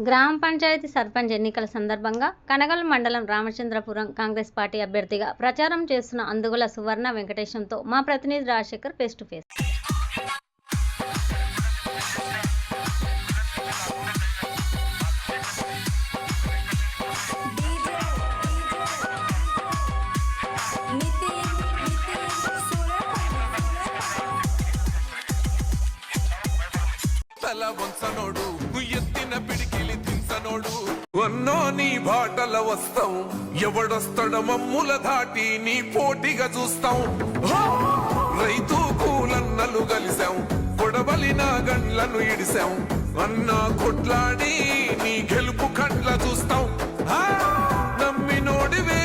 గ్రామ పంచాయతీ సర్పంచ్ ఎన్నికల సందర్భంగా కనగల్ మండలం రామచంద్రపురం కాంగ్రెస్ పార్టీ అభ్యర్థిగా ప్రచారం చేస్తున్న అందుగుల సువర్ణ వెంకటేశంతో మా ప్రతినిధి రాజశేఖర్ ఫేస్ టు ఫేస్. ఎత్తిన పిడికిలి దించనోడు వన్నో నీ బాటల వస్తాం ఎవడొస్తడ మమ్ముల దాటి నీ పోటీగా చూస్తాం. రైతు కూలన్నలు కలిసాం పొడవలిన గండ్లను ఇడిసాం అన్నా కొట్లాడి నీ గెలుపు కండ్ల చూస్తాం. నమ్మినోడివే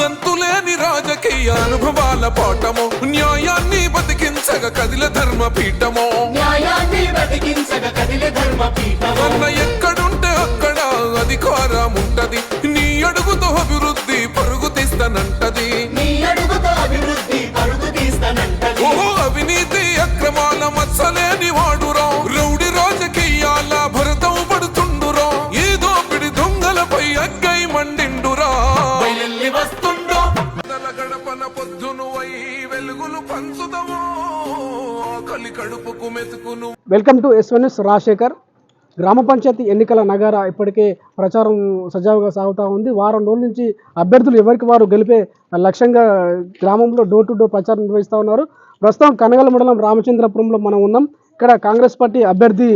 అంతులేని రాజకీయ అనుభవాల పాఠము న్యాయాన్ని బతికించగ కదిల ధర్మపీఠము అన్న ఎక్కడుంటే అక్కడ అధికారం ఉంటది నీ అడుగుతో అభివృద్ధి పరుగు తీస్తానంటది. ఓహో అవినీతి అక్రమాల మచ్చలేని వాడురా రౌడి రాజకీయాల భరతం పడుతుండురా ఏదో పిడి దొంగలపై అగ్గై మండిండురా గడపన పొద్దును అయి వెలుగులు పంచుదమో కలి కడుపుకు మెతుకును. Welcome to S1 Rajasekhar. గ్రామ పంచాయతీ ఎన్నికల నగార ఇప్పటికే ప్రచారం సజావుగా సాగుతూ ఉంది. వారం రోజుల నుంచి అభ్యర్థులు ఎవరికి వారు గెలిపే లక్ష్యంగా గ్రామంలో డోర్ టు డోర్ ప్రచారం నిర్వహిస్తూ ఉన్నారు. ప్రస్తుతం కనగల మండలం రామచంద్రపురంలో మనం ఉన్నాం. ఇక్కడ కాంగ్రెస్ పార్టీ అభ్యర్థి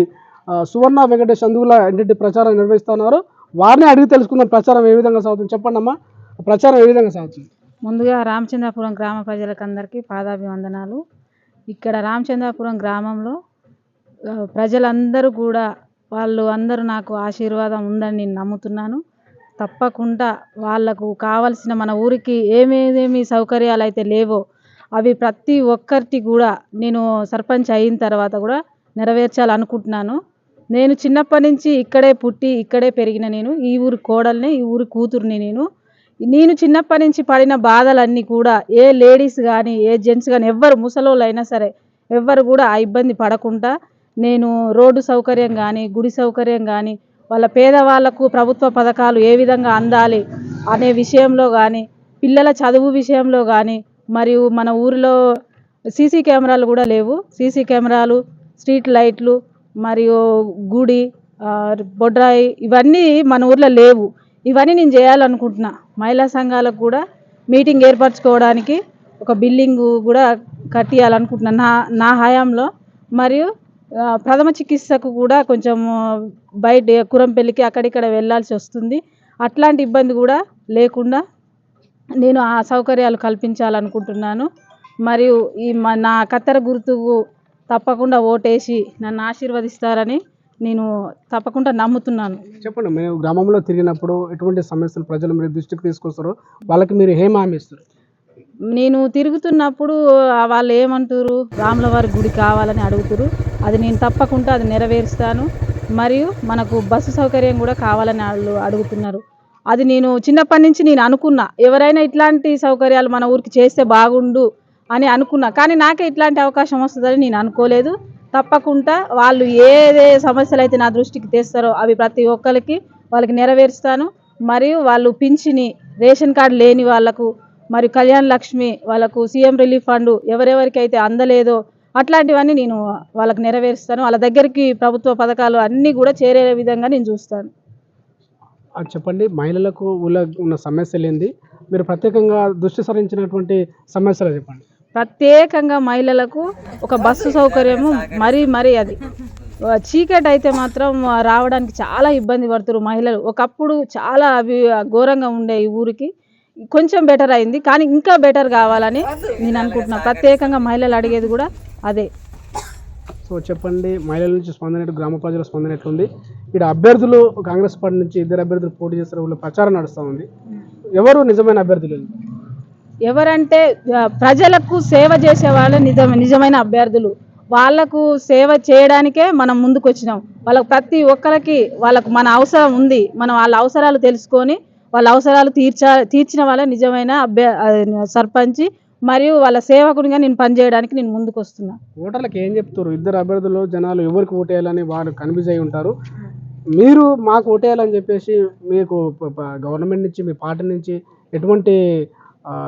సువర్ణ వెంకటేష్ అందుగుల ఇంటి ప్రచారం నిర్వహిస్తున్నారు. వారిని అడిగి తెలుసుకుందాం ప్రచారం ఏ విధంగా సాగుతుంది. చెప్పండి అమ్మా, ప్రచారం ఏ విధంగా సాగుతుంది? ముందుగా రామచంద్రపురం గ్రామ ప్రజలకందరికీ పాదాభివందనాలు. ఇక్కడ రామచంద్రపురం గ్రామంలో ప్రజలందరూ కూడా వాళ్ళు అందరూ నాకు ఆశీర్వాదం ఉందని నేను నమ్ముతున్నాను. తప్పకుండా వాళ్లకు కావలసిన మన ఊరికి ఏమేమి సౌకర్యాలు అయితే లేవో అవి ప్రతి ఒక్కరికి కూడా నేను సర్పంచ్ అయిన తర్వాత కూడా నెరవేర్చాలనుకుంటున్నాను. నేను చిన్నప్పటి నుంచి ఇక్కడే పుట్టి ఇక్కడే పెరిగిన నేను ఈ ఊరి కోడల్ని ఈ ఊరి కూతుర్ని. నేను చిన్నప్పటి నుంచి పడిన బాధలన్నీ కూడా ఏ లేడీస్ కానీ ఏ జెంట్స్ కానీ ఎవ్వరు ముసలోళ్ళు అయినా సరే ఎవ్వరు కూడా ఆ ఇబ్బంది పడకుండా నేను రోడ్డు సౌకర్యం కానీ గుడి సౌకర్యం కానీ వాళ్ళ పేదవాళ్లకు ప్రభుత్వ పథకాలు ఏ విధంగా అందాలి అనే విషయంలో కానీ పిల్లల చదువు విషయంలో కానీ మరియు మన ఊరిలో సీసీ కెమెరాలు కూడా లేవు. సీసీ కెమెరాలు, స్ట్రీట్ లైట్లు మరియు గుడి బొడ్రాయి ఇవన్నీ మన ఊర్లో లేవు. ఇవన్నీ నేను చేయాలనుకుంటున్నా. మహిళా సంఘాలకు కూడా మీటింగ్ ఏర్పరచుకోవడానికి ఒక బిల్డింగు కూడా కట్టియాలనుకుంటున్నా నా హయాంలో. మరియు ప్రథమ చికిత్సకు కూడా కొంచెం బయట కురంపెల్లికి అక్కడిక్కడ వెళ్ళాల్సి వస్తుంది. అట్లాంటి ఇబ్బంది కూడా లేకుండా నేను ఆ సౌకర్యాలు కల్పించాలనుకుంటున్నాను. మరియు నా కత్తెర గుర్తుకు తప్పకుండా ఓటేసి నన్ను ఆశీర్వదిస్తారని నేను తప్పకుండా నమ్ముతున్నాను. చెప్పండి, మేము గ్రామంలో తిరిగినప్పుడు ఎటువంటి సమస్యలు ప్రజలు మీరు దృష్టికి తీసుకొస్తారో వాళ్ళకి మీరు ఏం హామీ ఇస్తారు? నేను తిరుగుతున్నప్పుడు వాళ్ళు ఏమంటారు, రాములవారి గుడి కావాలని అడుగుతారు. అది నేను తప్పకుండా అది నెరవేరుస్తాను. మరియు మనకు బస్సు సౌకర్యం కూడా కావాలని వాళ్ళు అడుగుతున్నారు. అది నేను చిన్నప్పటి నుంచి నేను అనుకున్నా ఎవరైనా ఇట్లాంటి సౌకర్యాలు మన ఊరికి చేస్తే బాగుండు అని అనుకున్నా. కానీ నాకే ఇట్లాంటి అవకాశం వస్తుందని నేను అనుకోలేదు. తప్పకుండా వాళ్ళు ఏ సమస్యలు అయితే నా దృష్టికి తెస్తారో అవి ప్రతి ఒక్కరికి వాళ్ళకి నెరవేరుస్తాను. మరియు వాళ్ళు పింఛని రేషన్ కార్డు లేని వాళ్ళకు మరియు కళ్యాణ లక్ష్మి వాళ్ళకు సీఎం రిలీఫ్ ఫండ్ ఎవరెవరికైతే అందలేదో అట్లాంటివన్నీ నేను వాళ్ళకి నెరవేరుస్తాను. వాళ్ళ దగ్గరికి ప్రభుత్వ పథకాలు అన్నీ కూడా చేరే విధంగా నేను చూస్తాను. చెప్పండి, మహిళలకు ఉన్న సమస్యలు ఏంది, మీరు ప్రత్యేకంగా దృష్టి సారించినటువంటి సమస్యలు చెప్పండి. ప్రత్యేకంగా మహిళలకు ఒక బస్సు సౌకర్యము మరీ అది చీకటి అయితే మాత్రం రావడానికి చాలా ఇబ్బంది పడుతున్నారు మహిళలు. ఒకప్పుడు చాలా అవి ఘోరంగా ఉండే ఈ ఊరికి, కొంచెం బెటర్ అయింది కానీ ఇంకా బెటర్ కావాలని నేను అనుకుంటున్నాను. ప్రత్యేకంగా మహిళలు అడిగేది కూడా అదే. సో చెప్పండి, మహిళల నుంచి స్పందన, గ్రామ ప్రజల స్పందన ఎట్లుంది? ఇక్కడ అభ్యర్థులు కాంగ్రెస్ పార్టీ నుంచి 2 అభ్యర్థులు పోటీ చేస్తారు, వాళ్ళు ప్రచారం నడుస్తూ ఉంది. ఎవరు నిజమైన అభ్యర్థులు? ఎవరంటే ప్రజలకు సేవ చేసే వాళ్ళ నిజమైన అభ్యర్థులు. వాళ్లకు సేవ చేయడానికే మనం ముందుకు వచ్చినాం. వాళ్ళకు ప్రతి ఒక్కరికి వాళ్ళకు మన అవసరం ఉంది. మనం వాళ్ళ అవసరాలు తెలుసుకొని వాళ్ళ అవసరాలు తీర్చిన వాళ్ళ నిజమైన సర్పంచ్ మరియు వాళ్ళ సేవకునిగా నేను పనిచేయడానికి నేను ముందుకు వస్తున్నా. ఓటర్లకు ఏం చెప్తారు? ఇద్దరు అభ్యర్థులు జనాలు ఎవరికి ఓటేయాలని వారు కన్ఫ్యూజ్ అయి ఉంటారు. మీరు మాకు ఓటేయాలని చెప్పేసి మీకు గవర్నమెంట్ నుంచి మీ పార్టీ నుంచి ఎటువంటి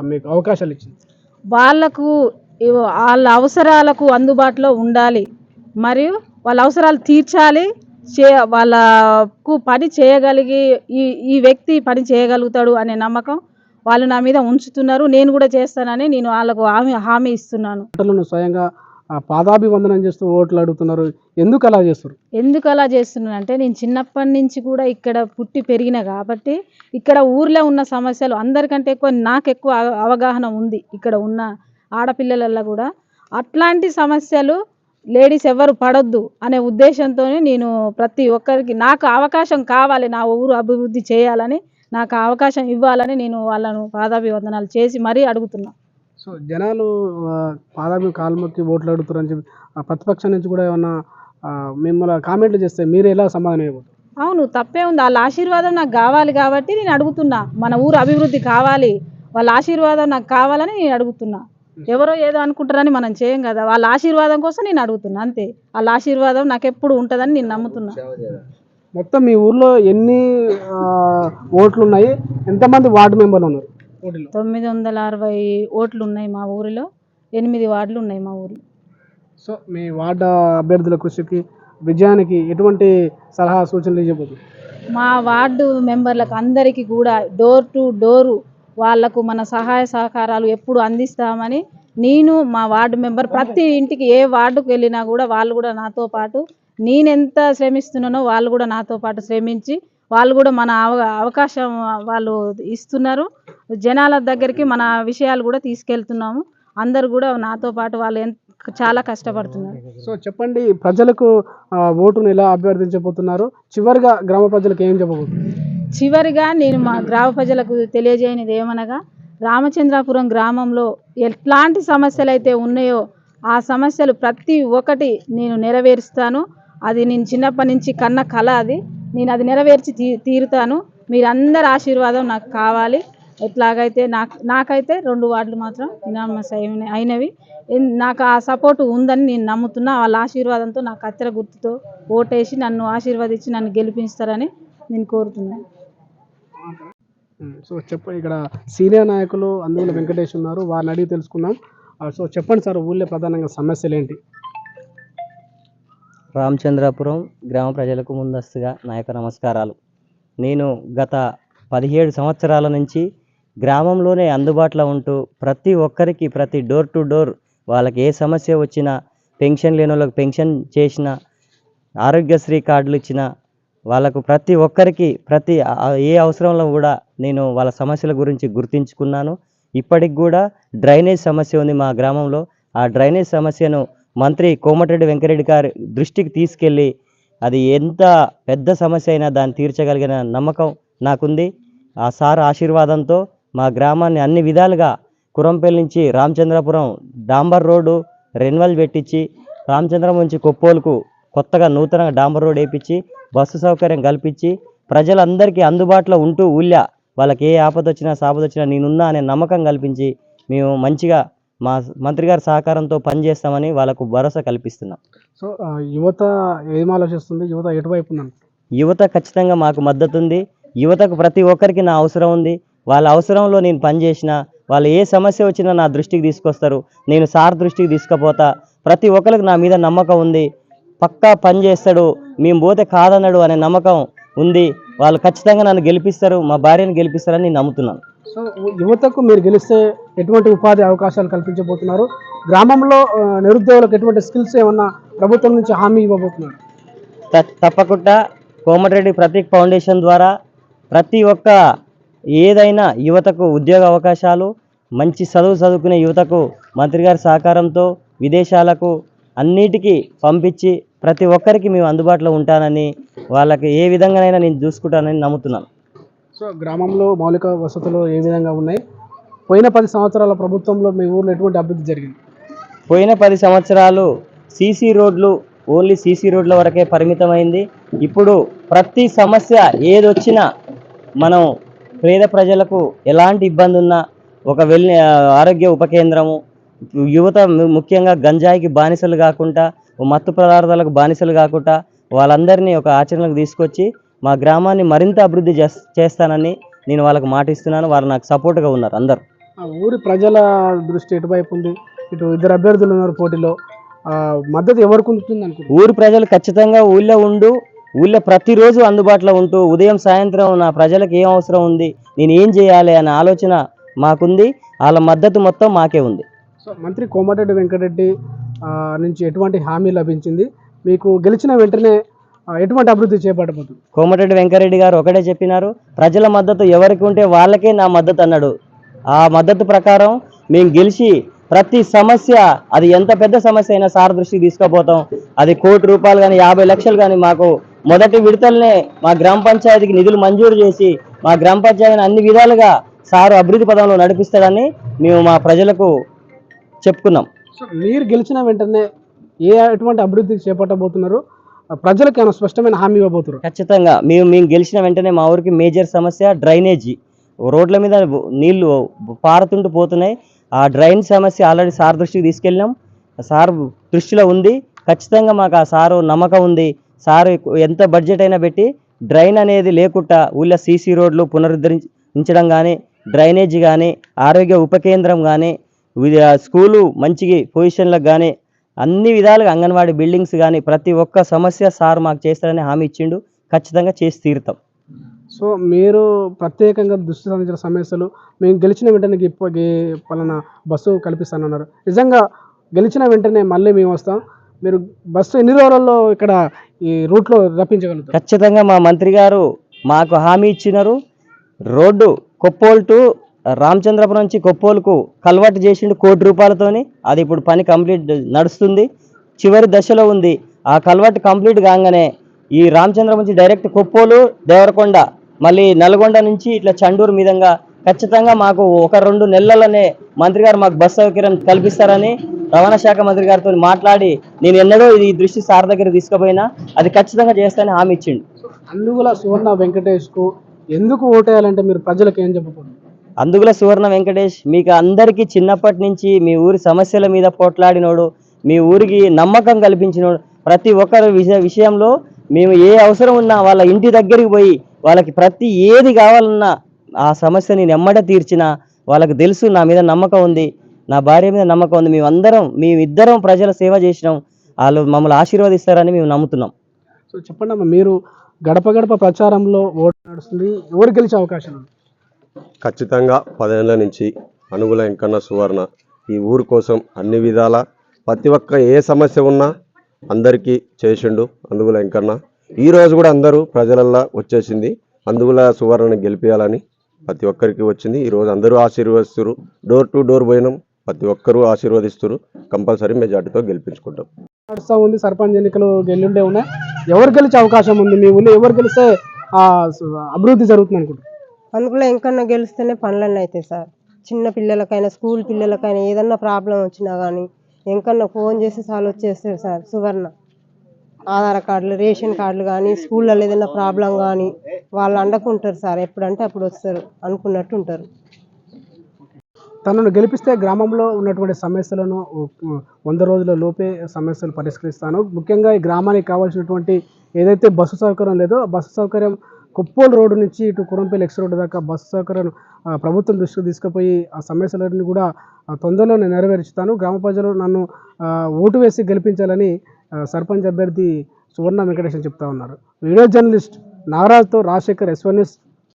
మీకు అవకాశాలు ఇచ్చింది? వాళ్ళకు వాళ్ళ అవసరాలకు అందుబాటులో ఉండాలి, మరియు వాళ్ళ అవసరాలు తీర్చాలి, వాళ్ళకు పని చేయగలిగి ఈ వ్యక్తి పని చేయగలుగుతాడు అనే నమ్మకం వాళ్ళు నా మీద ఉంచుతున్నారు. నేను కూడా చేస్తానని నేను వాళ్ళకు హామీ ఇస్తున్నాను. ఓటర్లను స్వయంగా పాదాభివందనం చేస్తూ ఓట్లు అడుగుతున్నారు. ఎందుకు అలా చేస్తారు? ఎందుకు అలా చేస్తున్నాను అంటే, నేను చిన్నప్పటి నుంచి కూడా ఇక్కడ పుట్టి పెరిగిన కాబట్టి ఇక్కడ ఊర్లో ఉన్న సమస్యలు అందరికంటే ఎక్కువ నాకు ఎక్కువ అవగాహన ఉంది. ఇక్కడ ఉన్న ఆడపిల్లలలో కూడా అట్లాంటి సమస్యలు లేడీస్ ఎవరు పడొద్దు అనే ఉద్దేశంతో నేను ప్రతి ఒక్కరికి నాకు అవకాశం కావాలి, నా ఊరు అభివృద్ధి చేయాలని, నాకు అవకాశం ఇవ్వాలని నేను వాళ్ళను పాదాభివందనాలు చేసి మరీ అడుగుతున్నా. సో జనాలు కాలు మొక్కి ఓట్లు అడుగుతారని చెప్పి ప్రతిపక్షం నుంచి కూడా ఏమన్నా మిమ్మల్ని కామెంట్లు చేస్తే మీరు ఎలా సమాధానం ఇవ్వబోతున్నారు? అవును, తప్పే ఉంది. వాళ్ళ ఆశీర్వాదం నాకు కావాలి కాబట్టి నేను అడుగుతున్నా. మన ఊరు అభివృద్ధి కావాలి, వాళ్ళ ఆశీర్వాదం నాకు కావాలని నేను అడుగుతున్నా. ఎవరో ఏదో అనుకుంటారని మనం చేయం కదా, వాళ్ళ ఆశీర్వాదం కోసం నేను అడుగుతున్నా అంతే. వాళ్ళ ఆశీర్వాదం నాకు ఎప్పుడు ఉంటుందని నేను నమ్ముతున్నా. మొత్తం మీ ఊర్లో ఎన్ని ఓట్లు ఉన్నాయి? ఎంతమంది వార్డు మెంబర్లు ఉన్నారు? 960 ఓట్లు ఉన్నాయి మా ఊరిలో. 8 వార్డులు ఉన్నాయి మా ఊరిలో. సో మీ వార్డు అభ్యర్థుల కృషికి విజయానికి ఎటువంటి సలహా సూచనలు ఇవ్వబోతుంది? మా వార్డు మెంబర్లకు అందరికీ కూడా డోర్ టు డోరు వాళ్లకు మన సహాయ సహకారాలు ఎప్పుడు అందిస్తామని నేను మా వార్డు మెంబర్ ప్రతి ఇంటికి ఏ వార్డుకు వెళ్ళినా కూడా వాళ్ళు కూడా నాతో పాటు, నేనెంత శ్రమిస్తున్నానో వాళ్ళు కూడా నాతో పాటు శ్రమించి వాళ్ళు కూడా మన అవకాశం వాళ్ళు ఇస్తున్నారు. జనాల దగ్గరికి మన విషయాలు కూడా తీసుకెళ్తున్నాము. అందరు కూడా నాతో పాటు వాళ్ళు చాలా కష్టపడుతున్నారు. సో చెప్పండి, ప్రజలకు ఓటును ఎలా అభ్యర్థించబోతున్నారు? చివరిగా గ్రామ ప్రజలకు ఏం చెప్పబోతున్నారు? చివరిగా నేను మా గ్రామ ప్రజలకు తెలియజేయనిది ఏమనగా, రామచంద్రాపురం గ్రామంలో ఎట్లాంటి సమస్యలు అయితే ఉన్నాయో ఆ సమస్యలు ప్రతి ఒక్కటి నేను నెరవేరుస్తాను. అది నేను చిన్నప్పటి నుంచి కన్న కళ, నేను అది నెరవేర్చి తీరుతాను. మీరందరి ఆశీర్వాదం నాకు కావాలి. ఎట్లాగైతే నాకైతే 2 వార్డులు మాత్రం ఇనామస్ అయినవి. నాకు ఆ సపోర్ట్ ఉందని నేను నమ్ముతున్నా. వాళ్ళ ఆశీర్వాదంతో నా కత్తెర గుర్తుతో ఓటేసి నన్ను ఆశీర్వదించి నన్ను గెలిపిస్తారని నేను కోరుతున్నాను. సో చెప్పండి, ఇక్కడ సీనియర్ నాయకులు అందుగుల వెంకటేష్ ఉన్నారు, వారిని అడిగి తెలుసుకుందాం. సో చెప్పండి సార్, ఊళ్ళో ప్రధానంగా సమస్యలు ఏంటి? రామచంద్రాపురం గ్రామ ప్రజలకు ముందస్తుగా నా యొక్క నమస్కారాలు. నేను గత 17 సంవత్సరాల నుంచి గ్రామంలోనే అందుబాటులో ఉంటూ ప్రతి ఒక్కరికి ప్రతి డోర్ టు డోర్ వాళ్ళకి ఏ సమస్య వచ్చినా, పెన్షన్ లేని వాళ్ళకి పెన్షన్ చేసిన, ఆరోగ్యశ్రీ కార్డులు ఇచ్చిన వాళ్ళకు ప్రతి ఒక్కరికి ఏ అవసరంలో కూడా నేను వాళ్ళ సమస్యల గురించి గుర్తించుకున్నాను. ఇప్పటికి కూడా డ్రైనేజ్ సమస్య ఉంది మా గ్రామంలో. ఆ డ్రైనేజ్ సమస్యను మంత్రి కోమటిరెడ్డి వెంకరెడ్డి గారి దృష్టికి తీసుకెళ్ళి అది ఎంత పెద్ద సమస్య అయినా దాన్ని తీర్చగలిగిన నమ్మకం నాకుంది. ఆ సార్ ఆశీర్వాదంతో మా గ్రామాన్ని అన్ని విధాలుగా కురంపల్లి నుంచి రామచంద్రపురం డాంబర్ రోడ్డు రెన్వల్ పెట్టించి, రామచంద్రం నుంచి కొప్పోలుకు కొత్తగా నూతనంగా డాంబర్ రోడ్ వేయించి బస్సు సౌకర్యం కల్పించి ప్రజలందరికీ అందుబాటులో ఉంటూ ఊళ్ళో వాళ్ళకి ఏ ఆపద వచ్చినా సాపద వచ్చినా నేనున్నా అనే నమ్మకం కల్పించి మేము మంచిగా మా మంత్రి గారి సహకారంతో పనిచేస్తామని వాళ్ళకు భరోసా కల్పిస్తున్నాం. సో యువత ఏం ఆలోచిస్తుంది? యువత ఎటువైపు ఉందండి? యువత ఖచ్చితంగా మాకు మద్దతు ఉంది. యువతకు ప్రతి ఒక్కరికి నా అవసరం ఉంది. వాళ్ళ అవసరంలో నేను పనిచేసిన, వాళ్ళు ఏ సమస్య వచ్చినా నా దృష్టికి తీసుకొస్తారు. నేను సార్ దృష్టికి తీసుకుపోతా. ప్రతి ఒక్కరికి నా మీద నమ్మకం ఉంది. పక్కా పని చేస్తాడు, మేము పోతే కాదన్నాడు అనే నమ్మకం ఉంది. వాళ్ళు ఖచ్చితంగా నన్ను గెలిపిస్తారు, మా భార్యను గెలిపిస్తారని నేను నమ్ముతున్నాను. సో యువతకు మీరు గెలిస్తే ఎటువంటి ఉపాధి అవకాశాలు కల్పించబోతున్నారు? గ్రామంలో నిరుద్యోగులకు ఎటువంటి స్కిల్స్ ఏమన్నా ప్రభుత్వం నుంచి హామీ ఇవ్వబోతున్నారు? తప్పకుండా కోమటిరెడ్డి ప్రతీక్ ఫౌండేషన్ ద్వారా ప్రతి ఒక్క ఏదైనా యువతకు ఉద్యోగ అవకాశాలు, మంచి చదువుకునే యువతకు మంత్రి గారి సహకారంతో విదేశాలకు అన్నిటికీ పంపించి ప్రతి ఒక్కరికి మేము అందుబాటులో ఉంటానని, వాళ్ళకి ఏ విధంగానైనా నేను చూసుకుంటానని నమ్ముతున్నాను. సో గ్రామంలో మౌలిక వసతులు ఏ విధంగా ఉన్నాయి? పోయిన 10 సంవత్సరాల ప్రభుత్వంలో మీ ఊర్లో ఎటువంటి అభివృద్ధి జరిగింది? పోయిన 10 సంవత్సరాలు సీసీ రోడ్లు, ఓన్లీ సీసీ రోడ్ల వరకే పరిమితమైంది. ఇప్పుడు ప్రతి సమస్య ఏదొచ్చినా మనం పేద ప్రజలకు ఎలాంటి ఇబ్బంది ఉన్నా ఒక ఆరోగ్య ఉప కేంద్రము, యువత ముఖ్యంగా గంజాయికి బానిసలు కాకుండా, మత్తు పదార్థాలకు బానిసలు కాకుండా వాళ్ళందరినీ ఒక ఆచరణకు తీసుకొచ్చి మా గ్రామాన్ని మరింత అభివృద్ధి చేస్తానని నేను వాళ్ళకు మాటిస్తున్నాను. వాళ్ళు నాకు సపోర్ట్గా ఉన్నారు అందరు. ఊరి ప్రజల దృష్టి ఎటువైపు ఉంది? ఇటు ఇద్దరు అభ్యర్థులు ఉన్నారు పోటీలో, మద్దతు ఎవరికి ఉంటుంది అనుకుంటున్నారు? ఊరి ప్రజలు ఖచ్చితంగా ఊళ్ళో ప్రతిరోజు అందుబాటులో ఉంటూ ఉదయం సాయంత్రం నా ప్రజలకు ఏం అవసరం ఉంది, నేను ఏం చేయాలి అనే ఆలోచన మాకుంది. వాళ్ళ మద్దతు మొత్తం మాకే ఉంది. సో మంత్రి కోమటిరెడ్డి వెంకటరెడ్డి నుంచి ఎటువంటి హామీ లభించింది? మీకు గెలిచిన వెంటనే ఎటువంటి అభివృద్ధి చేపట్టబోతుంది? కోమటిరెడ్డి వెంకరెడ్డి గారు ఒకటే చెప్పినారు, ప్రజల మద్దతు ఎవరికి ఉంటే వాళ్ళకే నా మద్దతు అన్నాడు. ఆ మద్దతు ప్రకారం మేము గెలిచి ప్రతి సమస్య, అది ఎంత పెద్ద సమస్య అయినా సార్ దృష్టికి తీసుకుపోతాం. అది ₹1 కోటి కానీ 50 లక్షలు కానీ మాకు మొదటి విడతలనే మా గ్రామ పంచాయతీకి నిధులు మంజూరు చేసి మా గ్రామ పంచాయతీని అన్ని విధాలుగా సారు అభివృద్ధి పదంలో నడిపిస్తాడని మేము మా ప్రజలకు చెప్పుకున్నాం. సో మీరు గెలిచిన వెంటనే ఎటువంటి అభివృద్ధి చేపట్టబోతున్నారు? ప్రజలకు ఏమైనా స్పష్టమైన హామీ ఇవ్వబోతున్నారు? ఖచ్చితంగా మేము గెలిచిన వెంటనే మా ఊరికి మేజర్ సమస్య డ్రైనేజీ. రోడ్ల మీద నీళ్లు పారుతుంటూ పోతున్నాయి. ఆ డ్రైన్ సమస్య ఆల్రెడీ సార్ దృష్టికి తీసుకెళ్ళినాం. సార్ దృష్టిలో ఉంది. ఖచ్చితంగా మాకు ఆ సారు నమ్మకం ఉంది. సారు ఎంత బడ్జెట్ అయినా పెట్టి డ్రైన్ అనేది లేకుండా ఊళ్ళో సీసీ రోడ్లు పునరుద్ధరించడం కానీ, డ్రైనేజీ కానీ, ఆరోగ్య ఉప కేంద్రం కానీ, స్కూలు మంచి పొజిషన్లకు కానీ, అన్ని విధాలుగా అంగన్వాడీ బిల్డింగ్స్ కానీ ప్రతి ఒక్క సమస్య సార్ మాకు చేస్తారని హామీ ఇచ్చిండు. ఖచ్చితంగా చేసి తీరుతాం. సో మీరు ప్రత్యేకంగా దృష్టి సారించిన సమస్యలు, మేము గెలిచిన వెంటనే పలానా బస్సు కల్పిస్తానన్నారు. నిజంగా గెలిచిన వెంటనే మళ్ళీ మేము వస్తాం, మీరు బస్సు ఎన్ని రోజులలో ఇక్కడ ఈ రూట్లో రప్పించగలుగుతారు? ఖచ్చితంగా మా మంత్రి గారు మాకు హామీ ఇచ్చినారు. రోడ్డు కొప్పోలు టు రామచంద్రపురం నుంచి కొప్పోలుకు కల్వర్ట్ చేసిండు ₹1 కోటి. అది ఇప్పుడు పని కంప్లీట్ నడుస్తుంది, చివరి దశలో ఉంది. ఆ కల్వర్ట్ కంప్లీట్ కాగానే ఈ రామచంద్రపురం నుంచి డైరెక్ట్ కొప్పోలు, దేవరకొండ, మళ్ళీ నల్గొండ నుంచి ఇట్లా చండూరు మీదంగా ఖచ్చితంగా మాకు 1-2 నెలలనే మంత్రి గారు మాకు బస్ సౌకర్యం కల్పిస్తారని రవాణా శాఖ మంత్రి గారితో మాట్లాడి నేను ఎన్నడూ ఈ దృష్టి సార్ దగ్గర తీసుకుపోయినా అది ఖచ్చితంగా చేస్తానని హామీ ఇచ్చిండు. అందుగుల సువర్ణ వెంకటేష్కు ఎందుకు ఓటేయాలంటే మీరు ప్రజలకు ఏం చెప్పబోతున్నారు? అందుగుల సువర్ణ వెంకటేష్ మీకు అందరికీ చిన్నప్పటి నుంచి మీ ఊరి సమస్యల మీద పోట్లాడినోడు, మీ ఊరికి నమ్మకం కల్పించినోడు. ప్రతి ఒక్కరి విషయంలో మేము ఏ అవసరం ఉన్నా వాళ్ళ ఇంటి దగ్గరికి పోయి వాళ్ళకి ప్రతి ఏది కావాలన్నా ఆ సమస్యని నెమ్మట తీర్చిన వాళ్ళకి తెలుసు నా మీద నమ్మకం ఉంది, నా భార్య మీద నమ్మకం ఉంది. మేమిద్దరం ప్రజల సేవ చేసినాం, వాళ్ళు మమ్మల్ని ఆశీర్వదిస్తారని మేము నమ్ముతున్నాం. సో చెప్పండి అమ్మా, మీరు గడప గడప ప్రచారంలో ఓటు నడుస్తుంది, ఎవరు గెలిచే అవకాశం ఉంది? ఖచ్చితంగా 10 ఏళ్ల నుంచి అనుగుల వెంకన్న సువర్ణ ఈ ఊరు కోసం అన్ని విధాల ప్రతి ఒక్క ఏ సమస్య ఉన్నా అందరికీ చేసిండు అందుగుల వెంకన్న. ఈరోజు కూడా అందరూ ప్రజలల్లా వచ్చేసింది అందుగుల సువర్ణని గెలిపించాలని ప్రతి ఒక్కరికి వచ్చింది. ఈరోజు అందరూ ఆశీర్వదిస్తారు, డోర్ టు డోర్ పోయినాం, ప్రతి ఒక్కరూ ఆశీర్వదిస్తారు. కంపల్సరీ మెజార్టీతో గెలిపించుకుంటాం. నడుస్తూ ఉంది, సర్పంచ్ ఎన్నికలు గెల్లుండే ఉన్నాయి, ఎవరు గెలిచే అవకాశం ఉంది? మీ ఊళ్ళో ఎవరు గెలిస్తే అభివృద్ధి జరుగుతుంది అనుకుంటారు? అనుకుల ఎంకన్నా గెలిస్తేనే పనులన్నీ అవుతాయి సార్. చిన్న పిల్లలకైనా స్కూల్ పిల్లలకైనా ఏదన్నా ప్రాబ్లం వచ్చినా కానీ ఎంకన్నా ఫోన్ చేసి సాల్వ్ వచ్చేస్తారు సార్. సువర్ణ ఆధార్ కార్డులు, రేషన్ కార్డులు కానీ, స్కూళ్ళలో ఏదైనా ప్రాబ్లం కానీ వాళ్ళు అండకుంటారు సార్. ఎప్పుడంటే అప్పుడు వస్తారు, అనుకున్నట్టు ఉంటారు. తనను గెలిపిస్తే గ్రామంలో ఉన్నటువంటి సమస్యలను 100 రోజుల లోపే సమస్యలు పరిష్కరిస్తాను. ముఖ్యంగా ఈ గ్రామానికి కావాల్సినటువంటి ఏదైతే బస్సు సౌకర్యం లేదో ఆ బస్సు సౌకర్యం కొప్పోలు రోడ్డు నుంచి ఇటు కురంపల్లి ఎక్స్ రోడ్డు దాకా బస్సు సౌకర్యం ప్రభుత్వం దృష్టికి తీసుకుపోయి ఆ సమస్యలన్నీ కూడా తొందరలోనే నెరవేర్చుతాను. గ్రామ ప్రజలు నన్ను ఓటు వేసి గెలిపించాలని సర్పంచ్ అభ్యర్థి సువర్ణ వెంకటేశ్వర చెప్తా ఉన్నారు. వీడియో జర్నలిస్ట్ నాగరాజ్తో రాజశేఖర్, S1 న్యూస్.